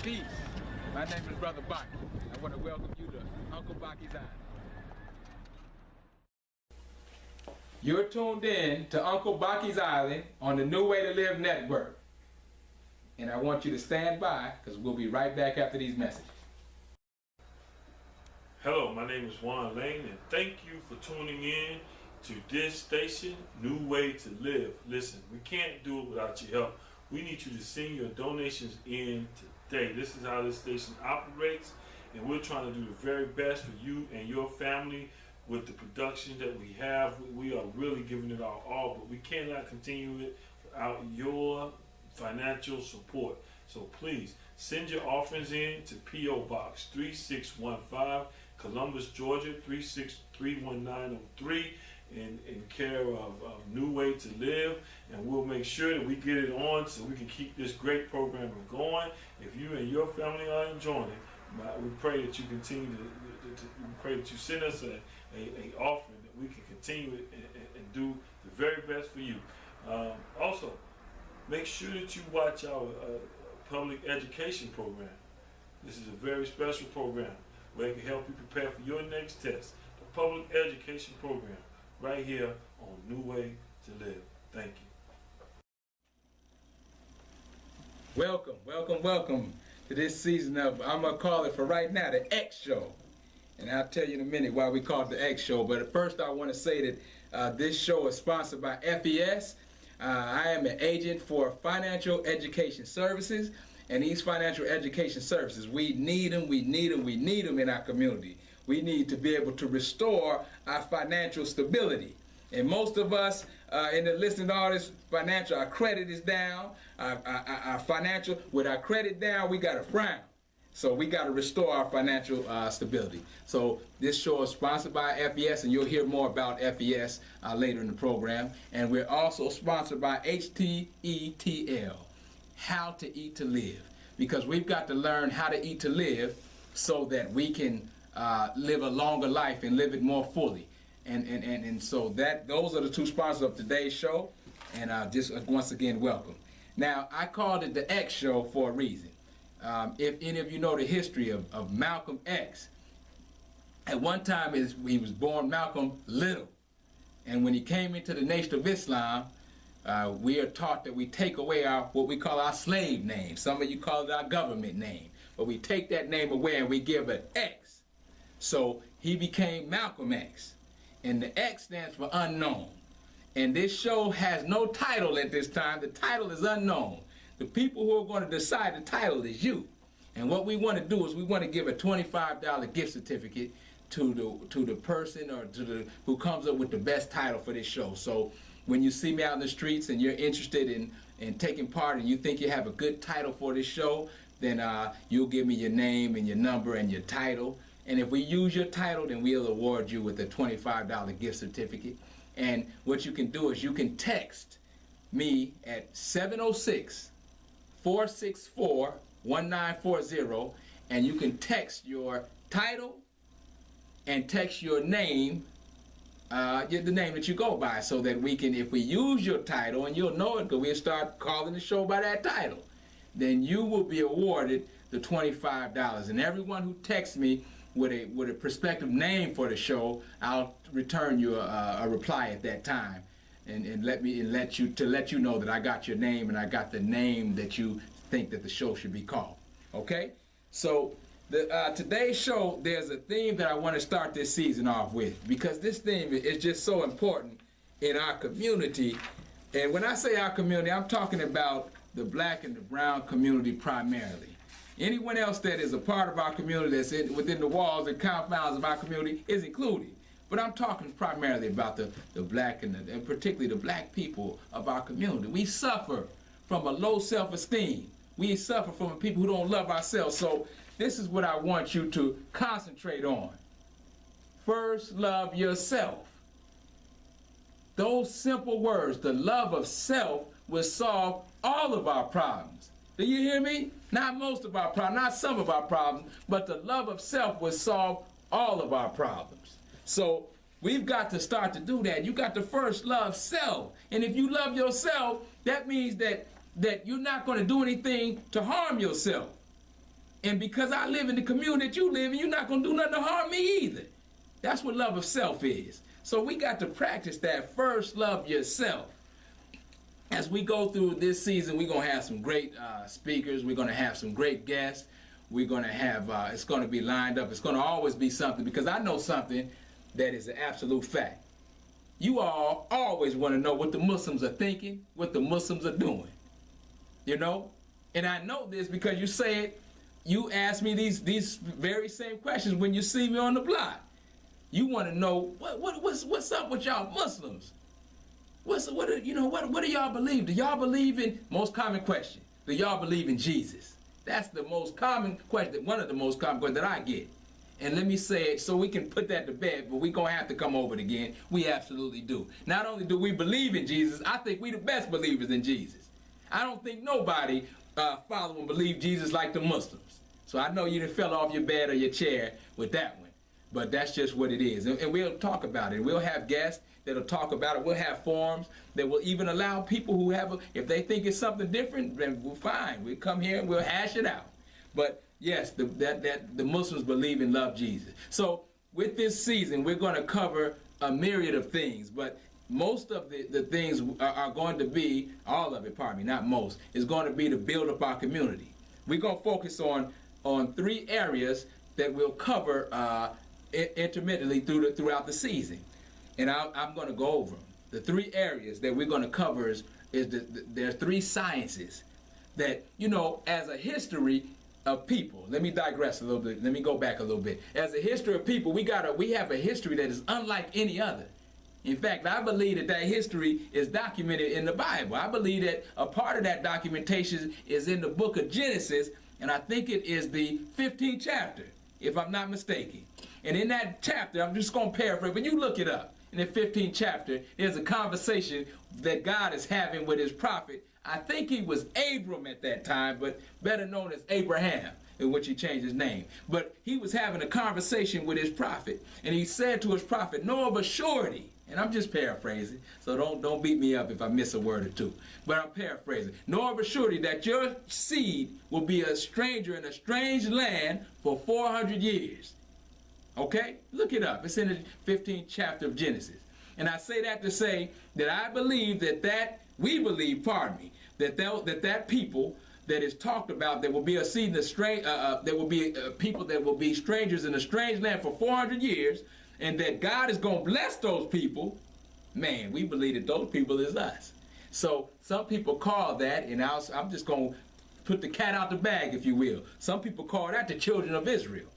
Peace. My name is Brother Baki. I want to welcome you to Uncle Baki's Island. You're tuned in to Uncle Baki's Island on the New Way to Live Network. And I want you to stand by because we'll be right back after these messages. Hello, my name is Juan Lane, and thank you for tuning in to this station, New Way to Live. Listen, we can't do it without your help. We need you to send your donations in today. This is how this station operates, and we're trying to do the very best for you and your family with the production that we have. We are really giving it our all, but we cannot continue it without your financial support. So please send your offerings in to P.O. Box 3615, Columbus, Georgia 3631903, in care of New Way to Live, and we'll make sure that we get it on so we can keep this great program going. If you and your family are enjoying it, we pray that you continue we pray that you send us a offering that we can continue it and do the very best for you. Also, make sure that you watch our public education program. This is a very special program where it can help you prepare for your next test. The public education program, right here on New Way to Live. Thank you. Welcome, welcome, welcome to this season of, I'm going to call it for right now, the X Show. And I'll tell you in a minute why we call it the X Show. But first I want to say that this show is sponsored by FES. I am an agent for financial education services. And these financial education services, we need them, we need them, we need them in our community. We need to be able to restore our financial stability. And most of us in the listening audience, our credit is down. Our financial, with our credit down, we got to frown. So we got to restore our financial stability. So this show is sponsored by FES, and you'll hear more about FES later in the program. And we're also sponsored by HTETL, How to Eat to Live, because we've got to learn how to eat to live so that we can live a longer life and live it more fully. And so those are the two sponsors of today's show, and just once again, welcome. Now, I called it the X Show for a reason. If any of you know the history of Malcolm X, at one time he was born Malcolm Little, and when he came into the Nation of Islam, we are taught that we take away what we call our slave name. Some of you call it our government name, but we take that name away and we give it X. So he became Malcolm X, and the X stands for unknown. And this show has no title at this time. The title is unknown. The people who are going to decide the title is you. And what we want to do is we want to give a $25 gift certificate to the person or who comes up with the best title for this show. So when you see me out in the streets and you're interested in taking part and you think you have a good title for this show, then you'll give me your name and your number and your title. And if we use your title, then we'll award you with a $25 gift certificate. And what you can do is you can text me at 706-464-1940, and you can text your title and text your name, the name that you go by, so that we can, if we use your title, and you'll know it because we'll start calling the show by that title, then you will be awarded the $25. And everyone who texts me with a prospective name for the show, I'll return you a reply at that time, and let you know that I got your name and I got the name that you think that the show should be called. Okay? So today's show, there's a theme that I want to start this season off with, because this theme is just so important in our community. And when I say our community, I'm talking about the black and the brown community primarily. Anyone else that is a part of our community that's within the walls and confines of our community is included. But I'm talking primarily about the black and particularly the black people of our community. We suffer from a low self-esteem. We suffer from people who don't love ourselves. So this is what I want you to concentrate on. First, love yourself. Those simple words, the love of self, will solve all of our problems. Do you hear me? Not most of our problems, not some of our problems, but the love of self will solve all of our problems. So we've got to start to do that. You got to first love self. And if you love yourself, that means that you're not going to do anything to harm yourself. And because I live in the community that you live in, you're not going to do nothing to harm me either. That's what love of self is. So we got to practice that. First, love yourself. As we go through this season, we're going to have some great speakers. We're going to have some great guests. We're going to have, it's going to be lined up. It's going to always be something, because I know something that is an absolute fact. You all always want to know what the Muslims are thinking, what the Muslims are doing. You know? And I know this because you say it, you ask me these very same questions when you see me on the block. You want to know what's up with y'all Muslims? What do y'all believe? Do y'all believe in, most common question, do y'all believe in Jesus? That's the most common question, one of the most common questions that I get. And let me say it so we can put that to bed, but we're going to have to come over it again. We absolutely do. Not only do we believe in Jesus, I think we the best believers in Jesus. I don't think nobody follow and believe Jesus like the Muslims. So I know you done fell off your bed or your chair with that one. But that's just what it is. And we'll talk about it. We'll have guests that'll talk about it. We'll have forums that will even allow people who have, if they think it's something different, then we're fine. We'll come here and we'll hash it out. But yes, the Muslims believe and love Jesus. So with this season, we're going to cover a myriad of things. But most of the things are going to be, all of it, pardon me, not most, is going to be to build up our community. We're going to focus on 3 areas that we'll cover intermittently throughout the season. And I'm going to go over them. The 3 areas that we're going to cover is there are 3 sciences that, you know, as a history of people. Let me digress a little bit. Let me go back a little bit. As a history of people, we have a history that is unlike any other. In fact, I believe that history is documented in the Bible. I believe that a part of that documentation is in the book of Genesis, and I think it is the 15th chapter, if I'm not mistaken. And in that chapter, I'm just going to paraphrase, but you look it up. In the 15th chapter, there's a conversation that God is having with his prophet. I think he was Abram at that time, but better known as Abraham, in which he changed his name. But he was having a conversation with his prophet, and he said to his prophet, "Know of a surety," and I'm just paraphrasing, so don't beat me up if I miss a word or two. But I'm paraphrasing. "Know of a surety that your seed will be a stranger in a strange land for 400 years. Okay? Look it up. It's in the 15th chapter of Genesis. And I say that to say that I believe we believe, pardon me, that people that is talked about, that will be a seed in a strange, there will be people that will be strangers in a strange land for 400 years, and that God is going to bless those people. Man, we believe that those people is us. So some people call that, and I'm just going to put the cat out the bag, if you will. Some people call that the children of Israel.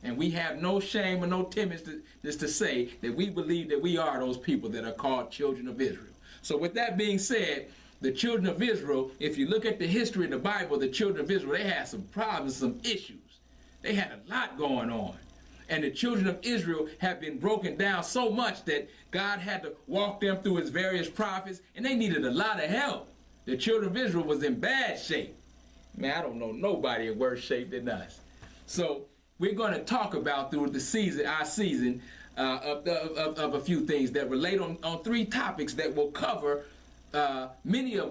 And we have no shame or no timidness to say that we believe that we are those people that are called children of Israel. So with that being said, the children of Israel, if you look at the history of the Bible, the children of Israel, they had some problems, some issues. They had a lot going on. And the children of Israel have been broken down so much that God had to walk them through his various prophets, and they needed a lot of help. The children of Israel was in bad shape. Man, I don't know nobody in worse shape than us. So we're going to talk about through the season, our season, of a few things that relate on 3 topics that will cover many of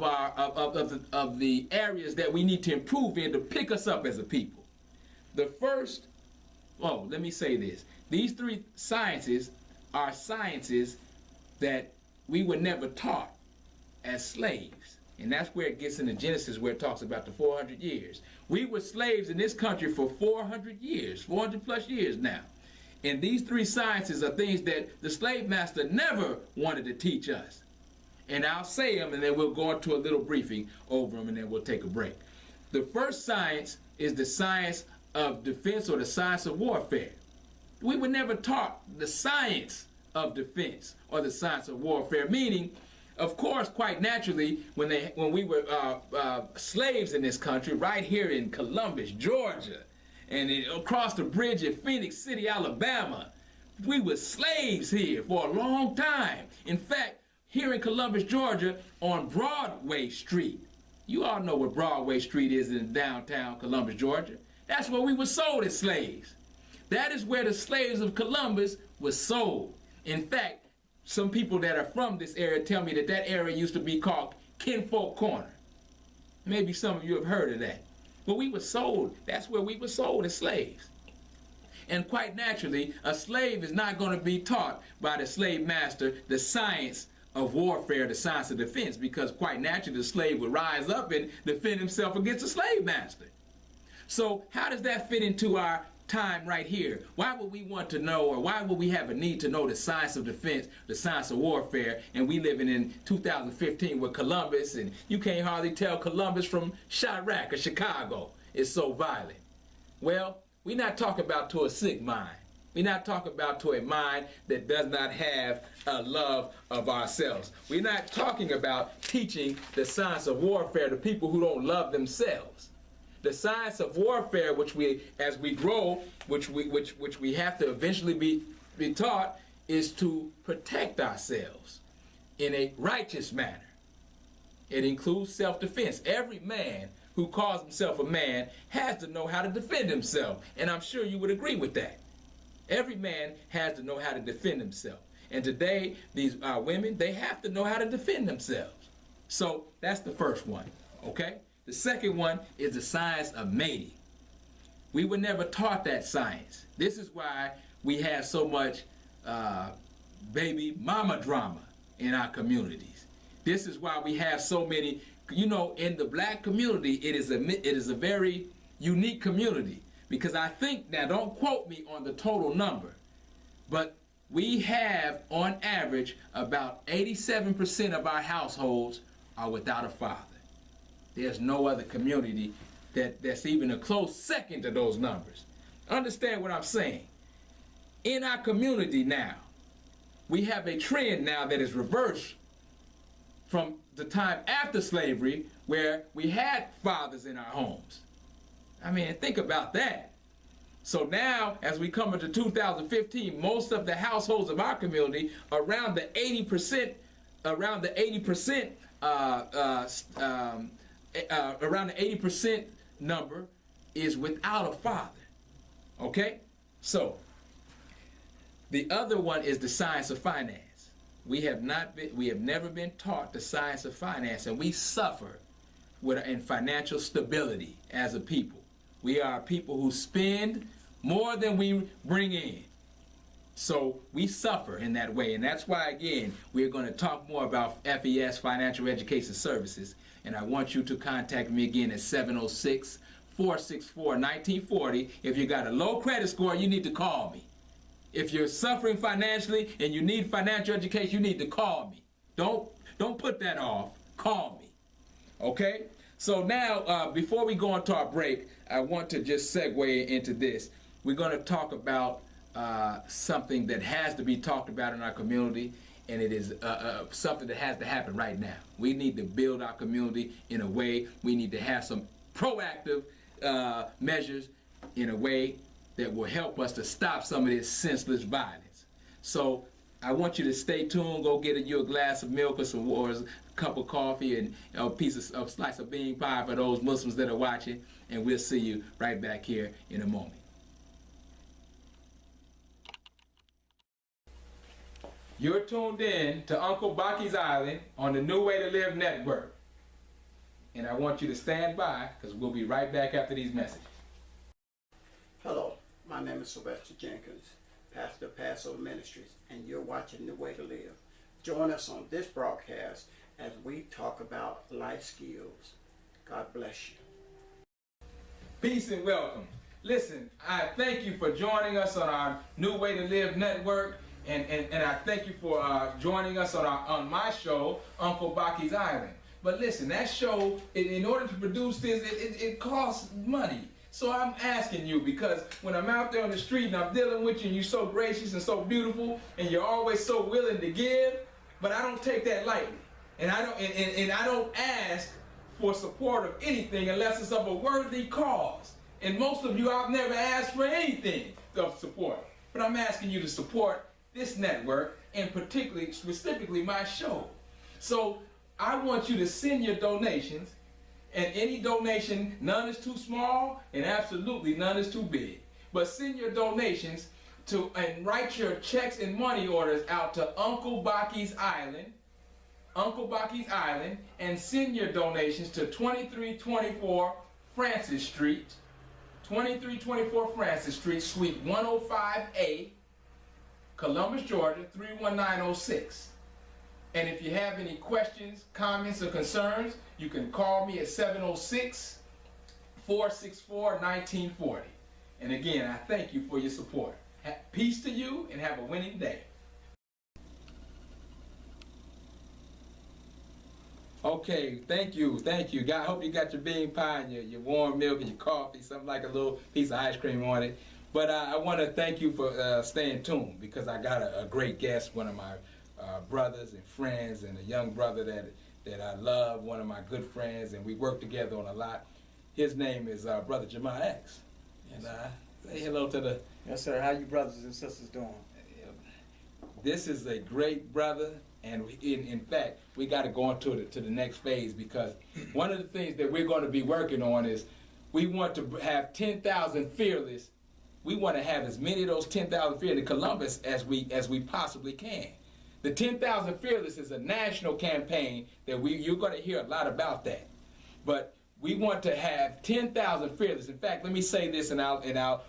the areas that we need to improve in to pick us up as a people. The first, let me say this. These 3 sciences are sciences that we were never taught as slaves. And that's where it gets into Genesis, where it talks about the 400 years. We were slaves in this country for 400 years, 400 plus years now. And these 3 sciences are things that the slave master never wanted to teach us. And I'll say them, and then we'll go into a little briefing over them, and then we'll take a break. The first science is the science of defense or the science of warfare. We were never taught the science of defense or the science of warfare, meaning, of course, quite naturally, when we were slaves in this country, right here in Columbus, Georgia, and across the bridge at Phoenix City, Alabama, we were slaves here for a long time. In fact, here in Columbus, Georgia, on Broadway Street, you all know what Broadway Street is in downtown Columbus, Georgia. That's where we were sold as slaves. That is where the slaves of Columbus were sold. In fact, some people that are from this area tell me that that area used to be called Kinfolk Corner. Maybe some of you have heard of that. But we were sold. That's where we were sold as slaves. And quite naturally, a slave is not going to be taught by the slave master the science of warfare, the science of defense, because quite naturally the slave would rise up and defend himself against the slave master. So how does that fit into our time right here? Why would we want to know, or why would we have a need to know the science of defense, the science of warfare, and we living in 2015 with Columbus, and you can't hardly tell Columbus from Chirac or Chicago? It's so violent. Well, we're not talking about to a sick mind. We're not talking about to a mind that does not have a love of ourselves. We're not talking about teaching the science of warfare to people who don't love themselves. The science of warfare, which we, as we grow, which we have to eventually be taught, is to protect ourselves in a righteous manner. It includes self-defense. Every man who calls himself a man has to know how to defend himself, and I'm sure you would agree with that. Every man has to know how to defend himself. And today, these women, they have to know how to defend themselves. So that's the first one, okay? The second one is the science of mating. We were never taught that science. This is why we have so much baby mama drama in our communities. This is why we have so many, you know, in the black community, it is a very unique community. Because I think, now don't quote me on the total number, but we have, on average, about 87% of our households are without a father. There's no other community that's even a close second to those numbers. Understand what I'm saying? In our community now, we have a trend now that is reversed from the time after slavery, where we had fathers in our homes. I mean, think about that. So now, as we come into 2015, most of the households of our community, around the 80%, number is without a father. Okay? So, the other one is the science of finance. We have never been taught the science of finance, and we suffer in financial stability as a people. We are people who spend more than we bring in. So we suffer in that way. And that's why, again, we're going to talk more about FES, Financial Education Services. And I want you to contact me again at 706-464-1940. If you got a low credit score, you need to call me. If you're suffering financially and you need financial education, you need to call me. Don't put that off. Call me. Okay? So now, before we go into our break, I want to just segue into this. We're going to talk about something that has to be talked about in our community, and it is something that has to happen right now. We need to build our community in a way. We need to have some proactive measures in a way that will help us to stop some of this senseless violence. So I want you to stay tuned. Go get you a glass of milk or a cup of coffee and a slice of bean pie for those Muslims that are watching, and we'll see you right back here in a moment. You're tuned in to Uncle Baki's Island on the New Way to Live Network. And I want you to stand by, because we'll be right back after these messages. Hello, my name is Sylvester Jenkins, pastor of Passover Ministries, and you're watching New Way to Live. Join us on this broadcast as we talk about life skills. God bless you. Peace and welcome. Listen, I thank you for joining us on our New Way to Live Network. And I thank you for joining us on my show, Uncle Baki's Island. But listen, that show, in order to produce this, it costs money. So I'm asking you, because when I'm out there on the street and I'm dealing with you and you're so gracious and so beautiful and you're always so willing to give, but I don't take that lightly. And I don't ask for support of anything unless it's of a worthy cause. And most of you, I've never asked for anything of support. But I'm asking you to support this network and specifically my show. So I want you to send your donations, and any donation, none is too small and absolutely none is too big. But send your donations and write your checks and money orders out to Uncle Baki's Island, and send your donations to 2324 Francis Street, 2324 Francis Street, Suite 105A, Columbus, Georgia, 31906. And if you have any questions, comments, or concerns, you can call me at 706-464-1940. And again, I thank you for your support. Peace to you, and have a winning day. Okay, thank you. I hope you got your bean pie and your warm milk and your coffee, something like a little piece of ice cream on it. But I want to thank you for staying tuned, because I got a great guest, one of my brothers and friends, and a young brother that I love, one of my good friends, and we work together on a lot. His name is Brother Jamal X. And say hello to the... Yes, sir. How you brothers and sisters doing? This is a great brother, and in fact, we got to go on to the next phase, because one of the things that we're going to be working on is we want to have 10,000 fearless. We want to have as many of those 10,000 fearless in Columbus as we possibly can. The 10,000 Fearless is a national campaign that you're going to hear a lot about that. But we want to have 10,000 Fearless. In fact, let me say this, and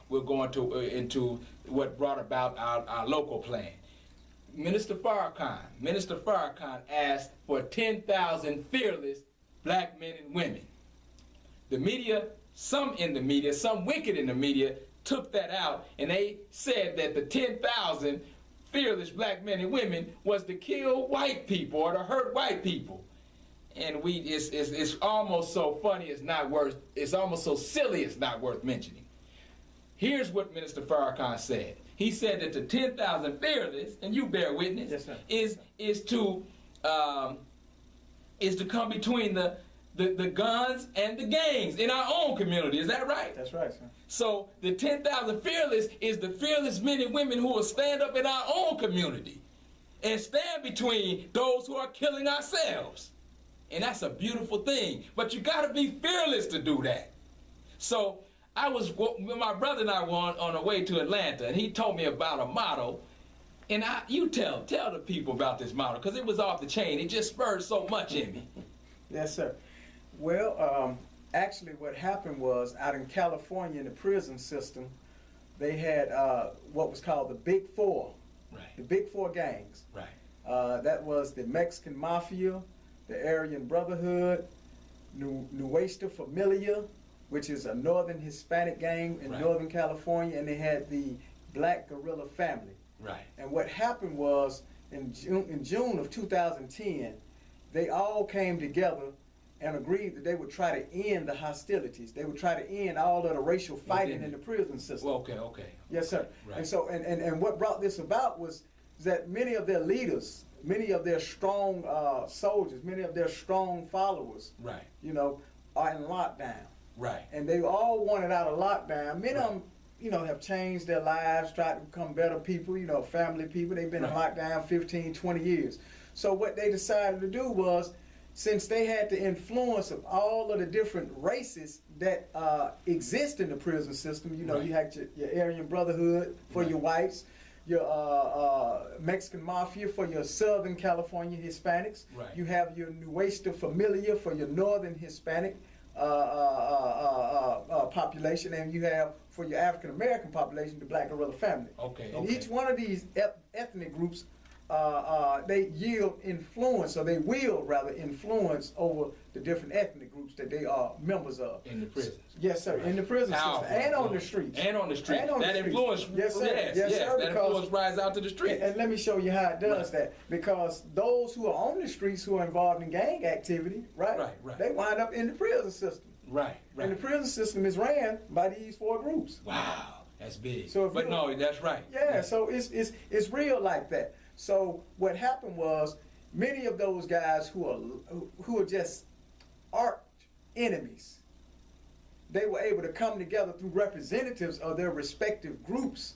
we'll go into what brought about our local plan. Minister Farrakhan asked for 10,000 fearless black men and women. The media, some wicked in the media, took that out, and they said that the 10,000 fearless black men and women was to kill white people or to hurt white people. And it's almost so funny it's almost so silly it's not worth mentioning. Here's what Minister Farrakhan said. He said that the 10,000 fearless, and you bear witness, yes, sir, is to come between the guns and the gangs in our own community. Is that right? That's right, sir. So the 10,000 fearless is the fearless men and women who will stand up in our own community and stand between those who are killing ourselves. And that's a beautiful thing. But you got to be fearless to do that. So my brother and I were on the way to Atlanta, and he told me about a motto. And you tell the people about this motto, because it was off the chain. It just spurred so much in me. Yes, sir. Well, actually what happened was, out in California in the prison system, they had what was called the Big Four. Right. The Big Four gangs. Right. That was the Mexican Mafia, the Aryan Brotherhood, Nuestra Familia, which is a northern Hispanic gang in Northern California, and they had the Black Guerrilla Family. Right. And what happened was, in June of 2010, they all came together and agreed that they would try to end the hostilities. They would try to end all of the racial fighting in the prison system. Well, okay. Yes, sir. Right. And so, and what brought this about was that many of their leaders, many of their strong soldiers, many of their strong followers, right, are in lockdown. Right. And they all wanted out of lockdown. Many of them, have changed their lives, tried to become better people, family people. They've been in lockdown 15, 20 years. So what they decided to do was, since they had the influence of all of the different races that exist in the prison system, you had your Aryan Brotherhood for your whites, your Mexican Mafia for your Southern California Hispanics, you have your Nuestra Familia for your Northern Hispanic population, and you have for your African American population the Black Guerrilla Family. Okay. And each one of these ethnic groups they yield influence, or they will rather influence over the different ethnic groups that they are members of. In the prisons. Yes, sir. In the prison Powerful system and on the influence. streets. And on the streets. And on the That streets. influence, Yes, sir. yes, Yes, sir, that because- influence rise out to the streets. And let me show you how it does that. Because those who are on the streets who are involved in gang activity, right? Right. They wind up in the prison system. Right. And the prison system is ran by these 4 groups. Wow, that's big. So if but you- no, that's right. Yeah, so it's real like that. So what happened was many of those guys who are just arch enemies, they were able to come together through representatives of their respective groups,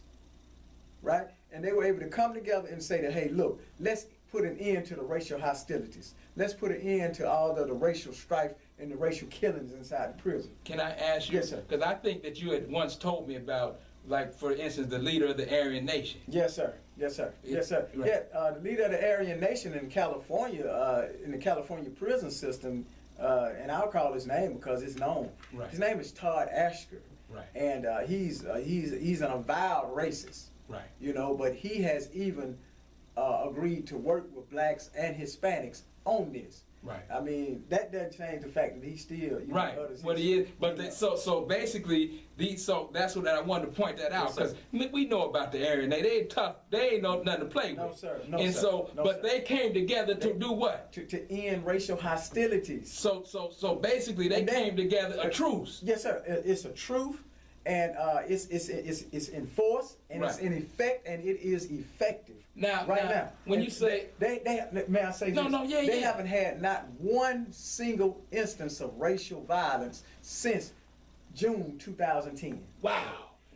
right? And they were able to come together and say that, hey, look, let's put an end to the racial hostilities. Let's put an end to all the racial strife and the racial killings inside the prison. Can I ask you? Yes, sir. Because I think that you had once told me about, like, for instance, the leader of the Aryan Nation. Yes, sir. Yes, sir. Yes, sir. Right. Yeah, the leader of the Aryan Nation in California, in the California prison system, and I'll call his name because it's known. Right. His name is Todd Ashker. Right. And he's an avowed racist. Right. You know, but he has even agreed to work with blacks and Hispanics on this. Right. I mean, that doesn't change the fact that he still, you Right. know, utters What his- he is, but you know. so basically so that's what I wanted to point that out, Yes, sir. because we know about the Aryan. They ain't tough. They ain't nothing to play with. No, sir. No, and sir. so, No, but sir. they came together to do what? to end racial hostilities. So basically, they And then- came together a truce. Yes, sir. It's a truth, and it's enforced, and it's Right. in effect, and it is effective. Now, when And you say they may I say No, this? no, yeah, they yeah. haven't had not one single instance of racial violence since June 2010. wow,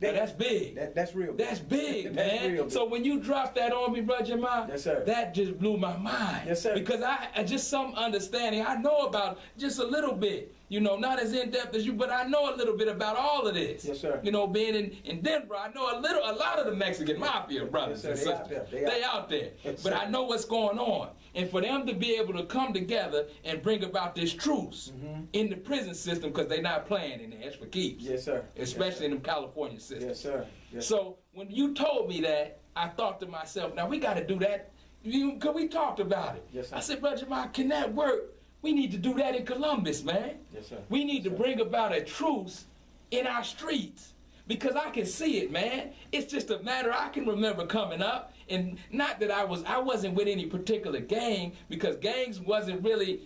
now that's big. That's real. That's big, That's man. real big. So when you dropped that on me, Brother Jamal, Yes, sir. that just blew my mind. Yes, sir. Because I just some understanding. I know about just a little bit. You know, not as in depth as you, but I know a little bit about all of this. Yes, sir. You know, being in Denver, I know a lot of the Mexican mafia brothers Yes, and sir. They out sisters. there. They out there. Yes, But sir. I know what's going on. And for them to be able to come together and bring about this truce in the prison system, because they're not playing in there, it's for keeps. Yes, sir. Especially in the California system. Yes, sir. Yes, So when you told me that, I thought to myself, now we got to do that. Because we talked about it. Yes, sir. I said, Brother Jamal, can that work? We need to do that in Columbus, man. Yes, sir. We need to Yes, sir. bring about a truce in our streets. Because I can see it, man. It's just a matter, I can remember coming up, and not that I wasn't with any particular gang, because gangs wasn't really,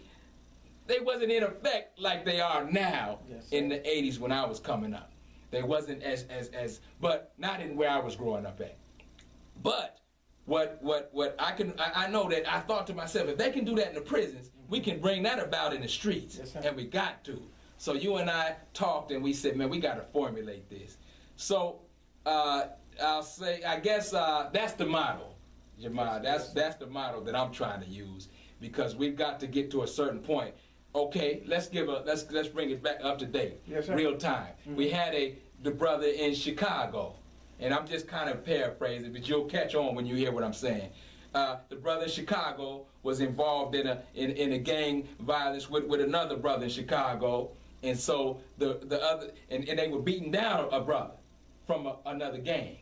they wasn't in effect like they are now. Yes, sir. In the 80s when I was coming up. They wasn't as but not in where I was growing up at. But what I know that I thought to myself, if they can do that in the prisons, we can bring that about in the streets. Yes, sir. And we got to. So you and I talked and we said, man, we got to formulate this. So I'll say, I guess that's the model, Jamal. That's the model that I'm trying to use, because we've got to get to a certain point. Okay, let's bring it back up to date, Yes, sir. real time. We had the brother in Chicago, and I'm just kind of paraphrasing, but you'll catch on when you hear what I'm saying. The brother in Chicago was involved in a gang violence with another brother in Chicago, and so the other and they were beating down a brother from another gang,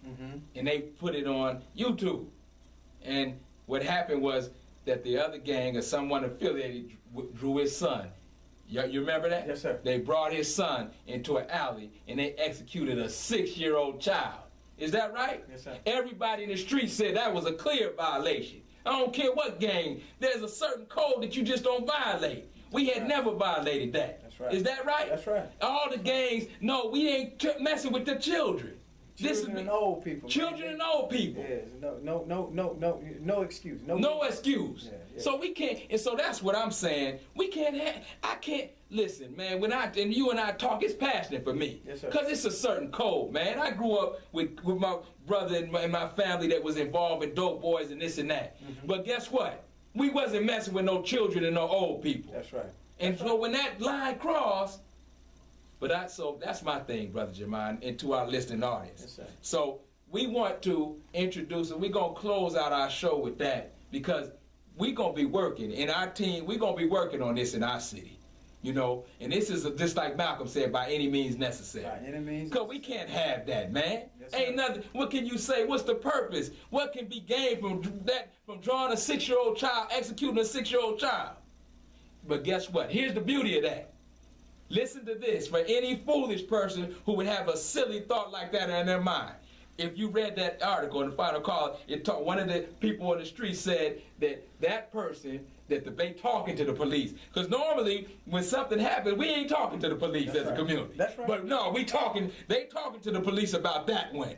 and they put it on YouTube. And what happened was that the other gang or someone affiliated drew his son. You remember that? Yes, sir. They brought his son into an alley and they executed a 6-year-old child. Is that right? Yes, sir. Everybody in the street said that was a clear violation. I don't care what gang. There's a certain code that you just don't violate. We had never violated that. That's right. Is that right? That's right. All the gangs, no, we ain't messing with the children. Children and old people. Children man. and old people. Yes, no excuse. No excuse. Yeah. So we can't, and so that's what I'm saying. I can't, listen, man, and you and I talk, it's passionate for me. Yes, sir. Because it's a certain code, man. I grew up with my brother and my family that was involved in dope boys and this and that. But guess what? We wasn't messing with no children and no old people. That's right. And so when that line crossed, so that's my thing, Brother Jamal, and to our listening audience. Yes, sir. So we want to introduce, and we're going to close out our show with that, because we're going to be working, in our team, we're going to be working on this in our city. You know, and this is just like Malcolm said, by any means necessary. By any means Because we can't have that, man. Yes, Ain't sir. nothing. What can you say? What's the purpose? What can be gained from that? From drawing a 6-year-old child, executing a 6-year-old child? But guess what? Here's the beauty of that. Listen to this. For any foolish person who would have a silly thought like that in their mind. If you read that article in the Final Call, one of the people on the street said that person, that they talking to the police. Because normally, when something happens, we ain't talking to the police as a community. That's right. But no, they talking to the police about that one.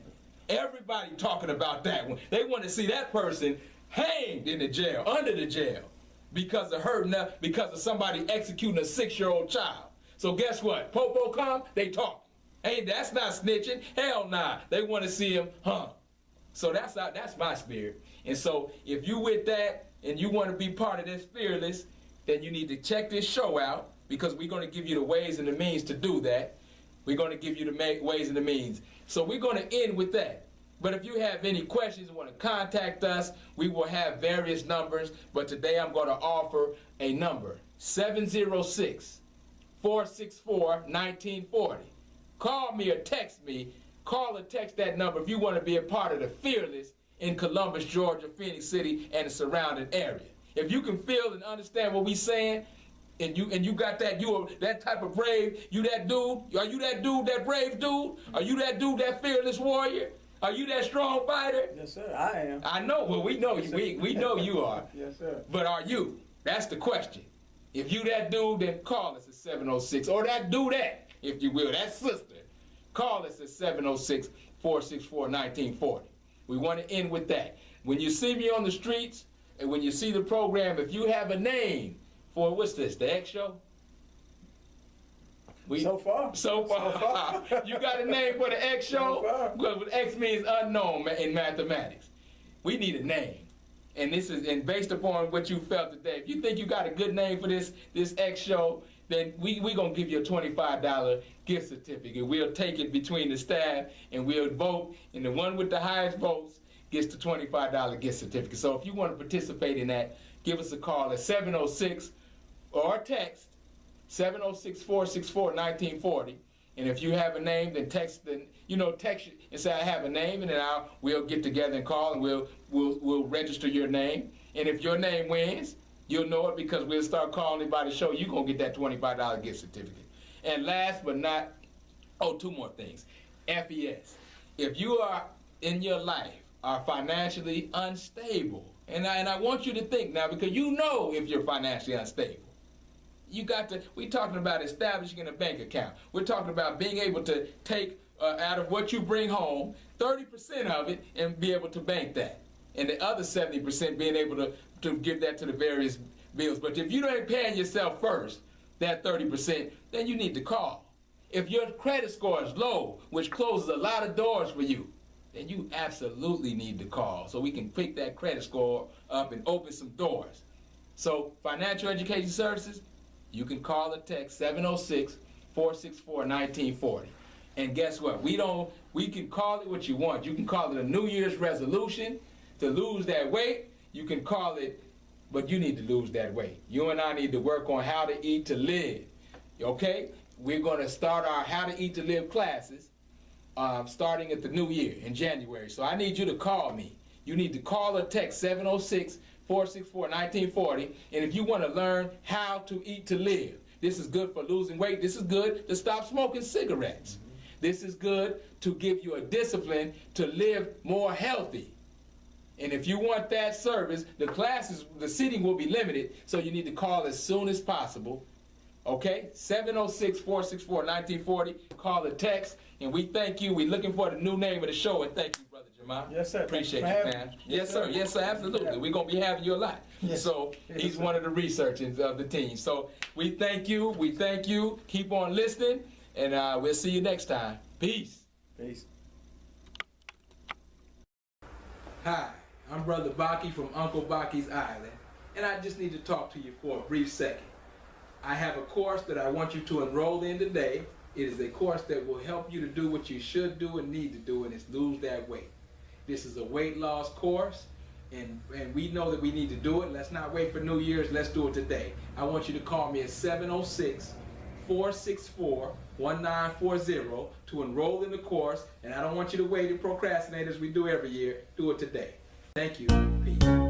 Everybody talking about that one. They want to see that person hanged in the jail, under the jail, because of somebody executing a 6-year-old child. So guess what? Popo come, they talk. Hey, that's not snitching. Hell nah. They want to see him hung. So that's my spirit. And so if you with that and you want to be part of this fearless, then you need to check this show out, because we're going to give you the ways and the means to do that. We're going to give you the ways and the means. So we're going to end with that. But if you have any questions, want to contact us, we will have various numbers. But today I'm going to offer a number, 706-464-1940. Call me or text me. Call or text that number if you want to be a part of the Fearless in Columbus, Georgia, Phoenix City, and the surrounding area. If you can feel and understand what we're saying, and you got that, you are that type of brave, you that dude, are you that dude, that brave dude? Are you that dude, that fearless warrior? Are you that strong fighter? Yes, sir, I am. I know, well, we know you. We know you are. Yes, sir. But are you? That's the question. If you that dude, then call us at 706, or that dudette, if you will, that sister. Call us at 706-464-1940. We want to end with that. When you see me on the streets, and when you see the program, if you have a name for, what's this, the X Show? So far. You got a name for the X Show? So far. Because X means unknown in mathematics. We need a name. And based upon what you felt today, if you think you got a good name for this X Show, then we gonna give you a $25 gift certificate. We'll take it between the staff and we'll vote, and the one with the highest votes gets the $25 gift certificate. So if you want to participate in that, give us a call at 706 or text 706-464-1940. And if you have a name, then text and say I have a name, and then we'll get together and call, and we'll register your name. And if your name wins, you'll know it, because we'll start calling by the show. You're going to get that $25 gift certificate. And last but not, two more things. FES. If you are in your life are financially unstable, and I want you to think now, because you know if you're financially unstable. We're talking about establishing a bank account. We're talking about being able to take out of what you bring home, 30% of it, and be able to bank that. And the other 70% being able to give that to the various bills. But if you ain't paying yourself first, that 30%, then you need to call. If your credit score is low, which closes a lot of doors for you, then you absolutely need to call so we can pick that credit score up and open some doors. So financial education services, you can call or text 706-464-1940. And guess what? We can call it what you want. You can call it a New Year's resolution to lose that weight. You can call it, but you need to lose that weight. You and I need to work on how to eat to live. Okay? We're going to start our How to Eat to Live classes starting at the new year in January. So I need you to call me. You need to call or text 706-464-1940. And if you want to learn how to eat to live, this is good for losing weight. This is good to stop smoking cigarettes. This is good to give you a discipline to live more healthy. And if you want that service, the seating will be limited, so you need to call as soon as possible. Okay? 706-464-1940. Call or text, and we thank you. We're looking for the new name of the show, and thank you, Brother Jamal. Yes, sir. Appreciate you, man. Yes, sir. Yes, sir. Absolutely. Yeah. We're going to be having you a lot. Yes. So Yes, he's sir. one of the researchers of the team. So we thank you. We thank you. Keep on listening, and we'll see you next time. Peace. Peace. Hi, I'm Brother Baki from Uncle Baki's Island, and I just need to talk to you for a brief second. I have a course that I want you to enroll in today. It is a course that will help you to do what you should do and need to do, and it's lose that weight. This is a weight loss course. and we know that we need to do it. Let's not wait for New Year's. Let's do it today. I want you to call me at 706-464-1940 to enroll in the course, and I don't want you to wait and procrastinate as we do every year. Do it today. Thank you. Peace.